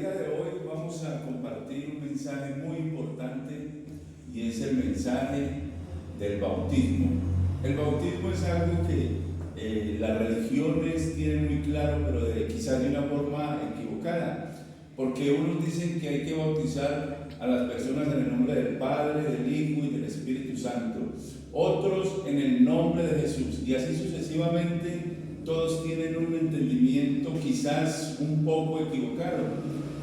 día de hoy vamos a compartir un mensaje muy importante y es el mensaje del bautismo. El bautismo es algo que las religiones tienen muy claro, pero quizás de una forma equivocada, porque unos dicen que hay que bautizar a las personas en el nombre del Padre, del Hijo y del Espíritu Santo, otros en el nombre de Jesús, y así sucesivamente. Todos tienen un entendimiento quizás un poco equivocado,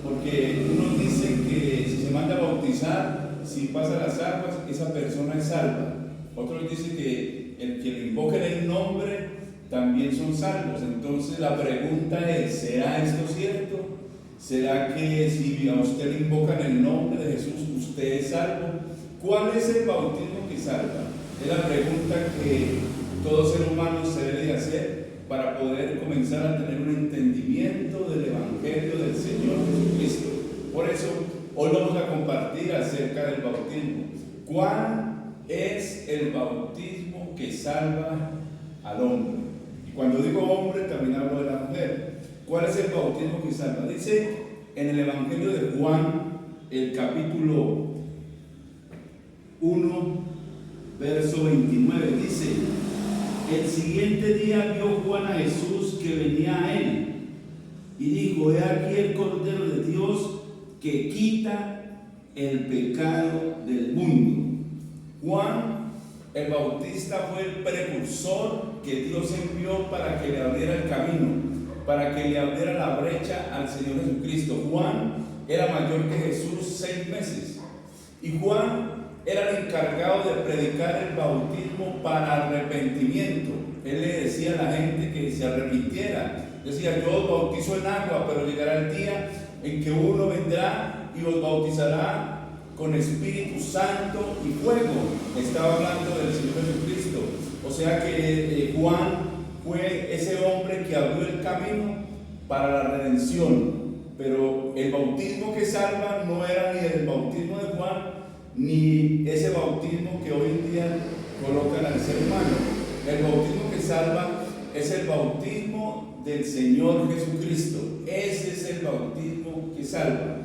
porque unos dicen que si se manda a bautizar, si pasa las aguas, esa persona es salva. Otros dicen que el que le invoca el nombre también son salvos. Entonces la pregunta es, ¿será esto cierto? ¿Será que si a usted le invocan el nombre de Jesús, usted es salvo? ¿Cuál es el bautismo que salva? Es la pregunta que todo ser humano se debe de hacer para poder comenzar a tener un entendimiento del Evangelio del Señor Jesucristo. Por eso, hoy vamos a compartir acerca del bautismo. ¿Cuál es el bautismo que salva al hombre? Y cuando digo hombre, también hablo de la mujer. ¿Cuál es el bautismo que salva? Dice en el Evangelio de Juan, el capítulo 1, verso 29, dice: el siguiente día vio Juan a Jesús que venía a él y dijo: he aquí el Cordero de Dios que quita el pecado del mundo. Juan el Bautista fue el precursor que Dios envió para que le abriera el camino, para que le abriera la brecha al Señor Jesucristo. Juan era mayor que Jesús 6 meses, y Juan era el encargado de predicar el bautismo para arrepentimiento. Él le decía a la gente que se arrepintiera. Decía: yo os bautizo en agua, pero llegará el día en que uno vendrá y os bautizará con Espíritu Santo y fuego. Estaba hablando del Señor Jesucristo. O sea que Juan fue ese hombre que abrió el camino para la redención. Pero el bautismo que salva no era ni el bautismo de Juan, ni ese bautismo que hoy en día colocan al ser humano. El bautismo que salva es el bautismo del Señor Jesucristo. Ese es el bautismo que salva.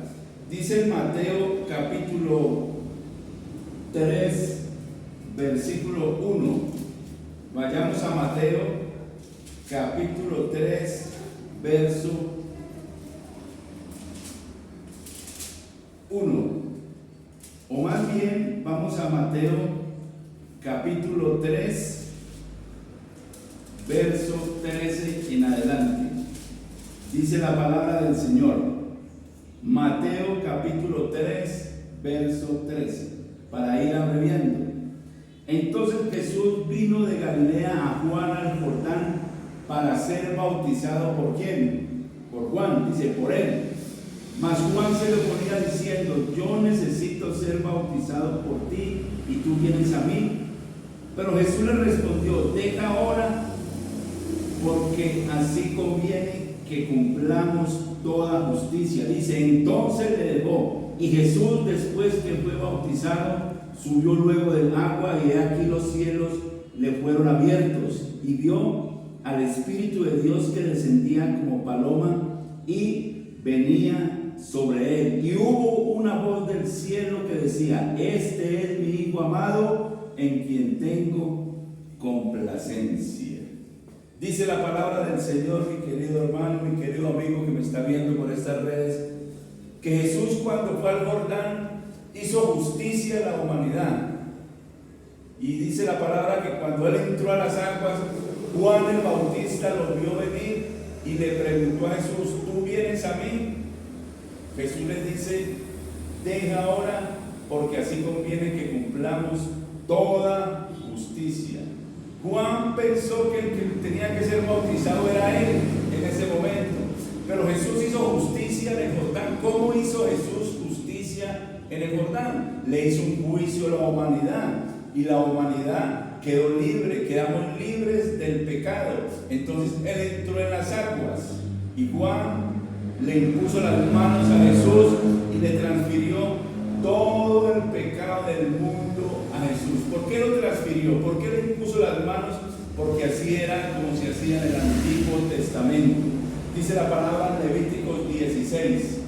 Dice en Mateo capítulo 3, versículo 1. Vayamos a Mateo capítulo 3, verso 1. O más bien, vamos a Mateo capítulo 3, verso 13 en adelante. Dice la palabra del Señor. Mateo capítulo 3, verso 13, para ir abreviando. Entonces Jesús vino de Galilea a Juan al Jordán para ser bautizado. ¿Por quién? Por Juan, dice, por él. Mas Juan se le ponía diciendo: yo necesito ser bautizado por ti, y tú vienes a mí. Pero Jesús le respondió: deja ahora, porque así conviene que cumplamos toda justicia. Dice: entonces le dejó. Y Jesús, después que fue bautizado, subió luego del agua, y he aquí los cielos le fueron abiertos, y vio al Espíritu de Dios que descendía como paloma y venía sobre él. Y hubo una voz del cielo que decía: este es mi Hijo amado, en quien tengo complacencia. Dice la palabra del Señor, mi querido hermano, mi querido amigo que me está viendo por estas redes, que Jesús, cuando fue al Jordán, hizo justicia a la humanidad. Y dice la palabra que cuando él entró a las aguas, Juan el Bautista lo vio venir y le preguntó a Jesús: ¿tú vienes a mí? Jesús les dice: deja ahora, porque así conviene que cumplamos toda justicia. Juan pensó que el que tenía que ser bautizado era él en ese momento, pero Jesús hizo justicia en el Jordán. ¿Cómo hizo Jesús justicia en el Jordán? Le hizo un juicio a la humanidad, y la humanidad quedó libre, quedamos libres del pecado. Entonces él entró en las aguas, y Juan le impuso las manos a Jesús y le transfirió todo el pecado del mundo a Jesús. ¿Por qué lo transfirió? ¿Por qué le impuso las manos? Porque así era como se hacía en el Antiguo Testamento. Dice la palabra en Levíticos 16: